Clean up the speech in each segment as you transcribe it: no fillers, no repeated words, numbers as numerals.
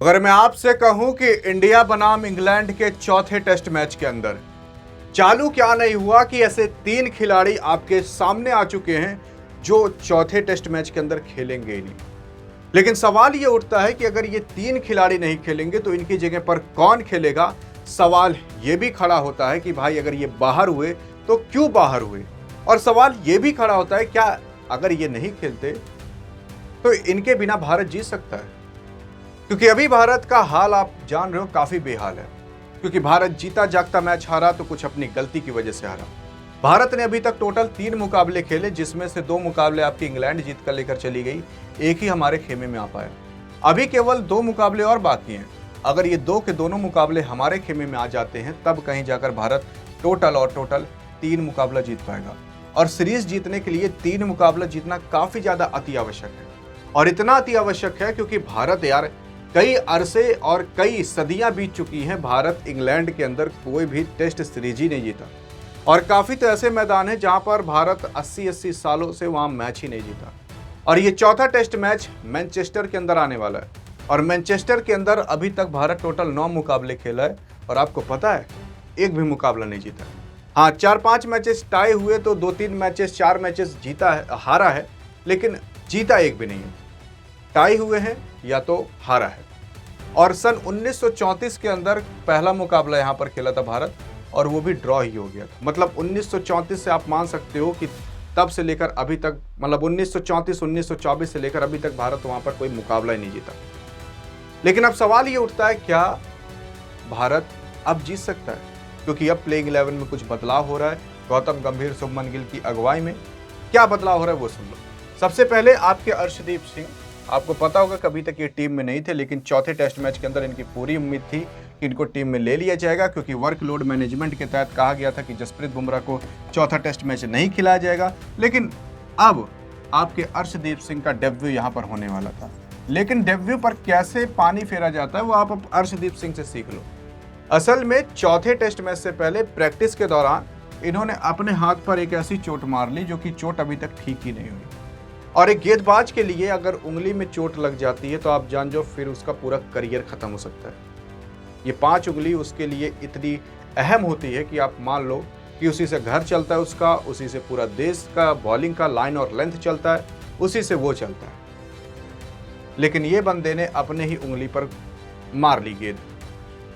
अगर मैं आपसे कहूं कि इंडिया बनाम इंग्लैंड के चौथे टेस्ट मैच के अंदर चालू क्या नहीं हुआ कि ऐसे 3 खिलाड़ी आपके सामने आ चुके हैं जो चौथे टेस्ट मैच के अंदर खेलेंगे ही नहीं। लेकिन सवाल ये उठता है कि अगर ये 3 खिलाड़ी नहीं खेलेंगे तो इनकी जगह पर कौन खेलेगा। सवाल ये भी खड़ा होता है कि भाई अगर ये बाहर हुए तो क्यों बाहर हुए, और सवाल ये भी खड़ा होता है क्या अगर ये नहीं खेलते तो इनके बिना भारत जीत सकता है। क्योंकि अभी भारत का हाल आप जान रहे हो काफी बेहाल है, क्योंकि भारत जीता जागता मैच हारा तो कुछ अपनी गलती की वजह से हारा। भारत ने अभी तक टोटल 3 मुकाबले खेले, जिसमें से 2 मुकाबले आपकी इंग्लैंड जीत कर लेकर चली गई, एक ही हमारे खेमे में आ पाया। अभी केवल 2 मुकाबले और बाकी हैं। अगर ये 2 के दोनों मुकाबले हमारे खेमे में आ जाते हैं तब कहीं जाकर भारत टोटल 3 मुकाबला जीत पाएगा। और सीरीज जीतने के लिए 3 मुकाबला जीतना काफी ज्यादा अति आवश्यक है। और इतना अति आवश्यक है क्योंकि भारत यार कई अरसे और कई सदियां बीत चुकी हैं, भारत इंग्लैंड के अंदर कोई भी टेस्ट सीरीज ही नहीं जीता। और काफी तो ऐसे मैदान हैं जहां पर भारत 80 सालों से वहां मैच ही नहीं जीता। और ये चौथा टेस्ट मैच मैनचेस्टर के अंदर आने वाला है, और मैनचेस्टर के अंदर अभी तक भारत टोटल 9 मुकाबले खेला है, और आपको पता है एक भी मुकाबला नहीं जीता। हाँ, 4-5 मैचेस टाई हुए तो 2-3 मैचेस 4 मैचेस जीता है, हारा है, लेकिन जीता एक भी नहीं है। टाई हुए हैं या तो हारा है। और सन 1934 के अंदर पहला मुकाबला यहां पर खेला था भारत, और वो भी ड्रॉ ही हो गया था। मतलब 1934 से आप मान सकते हो कि तब से लेकर अभी तक, मतलब 1934-1924 से लेकर अभी तक भारत वहां पर कोई मुकाबला ही नहीं जीता। लेकिन अब सवाल ये उठता है क्या भारत अब जीत सकता है, क्योंकि अब प्लेइंग 11 में कुछ बदलाव हो रहा है। गौतम गंभीर, शुभमन गिल की अगुवाई में क्या बदलाव हो रहा है वो सुन लो। सबसे पहले आपके अर्शदीप सिंह, आपको पता होगा कभी तक ये टीम में नहीं थे, लेकिन चौथे टेस्ट मैच के अंदर इनकी पूरी उम्मीद थी कि इनको टीम में ले लिया जाएगा, क्योंकि वर्कलोड मैनेजमेंट के तहत कहा गया था कि जसप्रीत बुमराह को चौथा टेस्ट मैच नहीं खिलाया जाएगा। लेकिन अब आपके अर्शदीप सिंह का डेब्यू यहाँ पर होने वाला था। लेकिन डेब्यू पर कैसे पानी फेरा जाता है वो आप अब अर्शदीप सिंह से सीख लो। असल में चौथे टेस्ट मैच से पहले प्रैक्टिस के दौरान इन्होंने अपने हाथ पर एक ऐसी चोट मार ली जो कि चोट अभी तक ठीक ही नहीं हुई। और एक गेंदबाज के लिए अगर उंगली में चोट लग जाती है तो आप जान जाओ फिर उसका पूरा करियर खत्म हो सकता है। ये 5 उंगली उसके लिए इतनी अहम होती है कि आप मान लो कि उसी से घर चलता है उसका, उसी से पूरा देश का बॉलिंग का लाइन और लेंथ चलता है, उसी से वो चलता है। लेकिन ये बंदे ने अपने ही उंगली पर मार ली गेंद,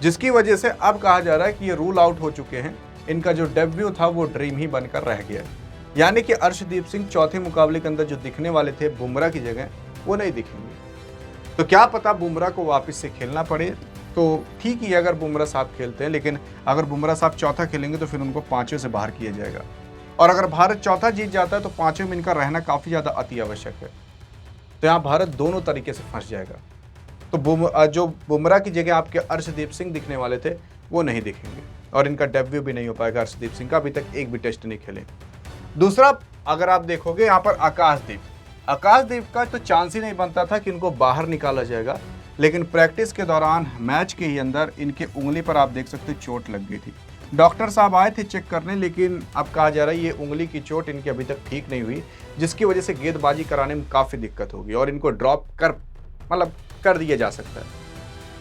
जिसकी वजह से अब कहा जा रहा है कि ये रूल आउट हो चुके हैं। इनका जो डेब्यू था वो ड्रीम ही बनकर रह गया है। यानी कि अर्शदीप सिंह चौथे मुकाबले के अंदर जो दिखने वाले थे बुमराह की जगह, वो नहीं दिखेंगे। तो क्या पता बुमराह को वापस से खेलना पड़े, तो ठीक ही है अगर बुमराह साहब खेलते हैं। लेकिन अगर बुमराह साहब चौथा खेलेंगे तो फिर उनको 5वें से बाहर किया जाएगा। और अगर भारत चौथा जीत जाता है तो 5वें में इनका रहना काफ़ी ज़्यादा अति आवश्यक है। तो यहाँ भारत दोनों तरीके से फंस जाएगा। तो जो बुमराह की जगह आपके अर्शदीप सिंह दिखने वाले थे वो नहीं दिखेंगे, और इनका डेब्यू भी नहीं हो पाएगा। अर्शदीप सिंह का अभी तक एक भी टेस्ट नहीं खेले। दूसरा, अगर आप देखोगे यहाँ पर आकाशदीप का तो चांस ही नहीं बनता था कि इनको बाहर निकाला जाएगा। लेकिन प्रैक्टिस के दौरान मैच के ही अंदर इनके उंगली पर आप देख सकते हो चोट लग गई थी। डॉक्टर साहब आए थे चेक करने, लेकिन अब कहा जा रहा है ये उंगली की चोट इनकी अभी तक ठीक नहीं हुई, जिसकी वजह से गेंदबाजी कराने में काफ़ी दिक्कत होगी और इनको ड्रॉप कर दिया जा सकता है।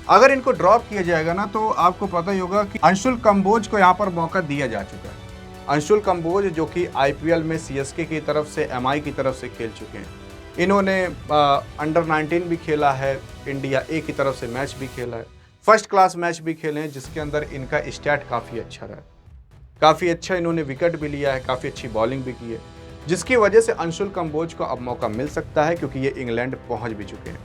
अगर इनको ड्रॉप किया जाएगा ना तो आपको पता ही होगा कि अंशुल कंबोज को यहाँ पर मौका दिया जा चुका है। अंशुल कंबोज जो कि आईपीएल में सीएसके की तरफ से, एमआई की तरफ से खेल चुके हैं। इन्होंने अंडर 19 भी खेला है, इंडिया ए की तरफ से मैच भी खेला है, फर्स्ट क्लास मैच भी खेले हैं, जिसके अंदर इनका स्टैट काफ़ी अच्छा रहा है। काफ़ी अच्छा इन्होंने विकेट भी लिया है, काफ़ी अच्छी बॉलिंग भी की है, जिसकी वजह से अंशुल कंबोज को अब मौका मिल सकता है, क्योंकि ये इंग्लैंड पहुँच भी चुके हैं।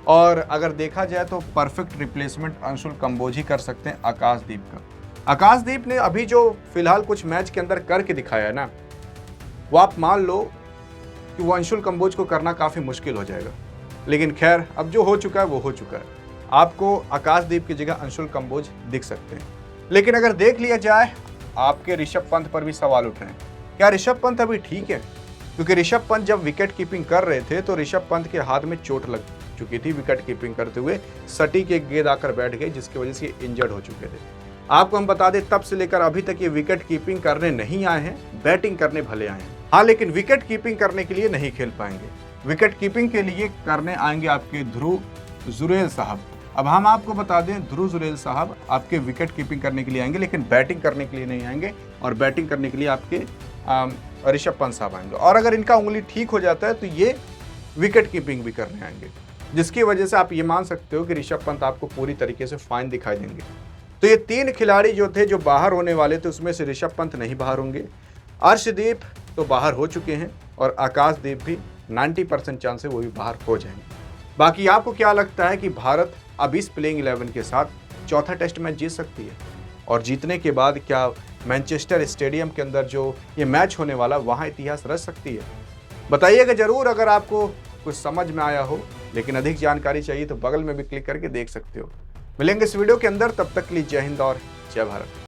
और अगर देखा जाए तो परफेक्ट रिप्लेसमेंट अंशुल कंबोज ही कर सकते हैं आकाशदीप का। आकाशदीप ने अभी जो फिलहाल कुछ मैच के अंदर करके दिखाया है ना, वो आप मान लो कि वो अंशुल कंबोज को करना काफ़ी मुश्किल हो जाएगा। लेकिन खैर, अब जो हो चुका है वो हो चुका है। आपको आकाशदीप की जगह अंशुल कंबोज दिख सकते हैं। लेकिन अगर देख लिया जाए, आपके ऋषभ पंत पर भी सवाल उठ रहे हैं। क्या ऋषभ पंत अभी ठीक है? क्योंकि ऋषभ पंत जब विकेट कीपिंग कर रहे थे तो ऋषभ पंत के हाथ में चोट लग चुकी थी विकेट कीपिंग करते हुए। सटीक एक गेंद आकर बैठ गई, जिसकी वजह से इंजर्ड हो चुके थे। आपको हम बता दें, तब से लेकर अभी तक ये विकेट कीपिंग करने नहीं आए हैं, बैटिंग करने भले आए हैं। हाँ, लेकिन विकेट कीपिंग करने के लिए नहीं खेल पाएंगे। विकेट कीपिंग के लिए करने आएंगे आपके ध्रुव जुरैल साहब। अब हम आपको बता दें, ध्रुव जुरैल साहब आपके विकेट कीपिंग करने के लिए आएंगे, लेकिन बैटिंग करने के लिए नहीं आएंगे। और बैटिंग करने के लिए आपके ऋषभ पंत साहब आएंगे। और अगर इनका उंगली ठीक हो जाता है तो ये विकेट कीपिंग भी करने आएंगे, जिसकी वजह से आप ये मान सकते हो कि ऋषभ पंत आपको पूरी तरीके से फाइन दिखाई देंगे। तो ये 3 खिलाड़ी जो थे जो बाहर होने वाले थे, उसमें से ऋषभ पंत नहीं बाहर होंगे, अर्शदीप तो बाहर हो चुके हैं और आकाशदीप भी 90% चांस है वो भी बाहर हो जाएंगे। बाकी आपको क्या लगता है कि भारत अब इस प्लेइंग 11 के साथ चौथा टेस्ट मैच जीत सकती है? और जीतने के बाद क्या मैनचेस्टर स्टेडियम के अंदर जो ये मैच होने वाला, वहाँ इतिहास रच सकती है? बताइएगा ज़रूर अगर आपको कुछ समझ में आया हो। लेकिन अधिक जानकारी चाहिए तो बगल में भी क्लिक करके देख सकते हो। मिलेंगे इस वीडियो के अंदर, तब तक के लिए जय हिंद और जय भारत।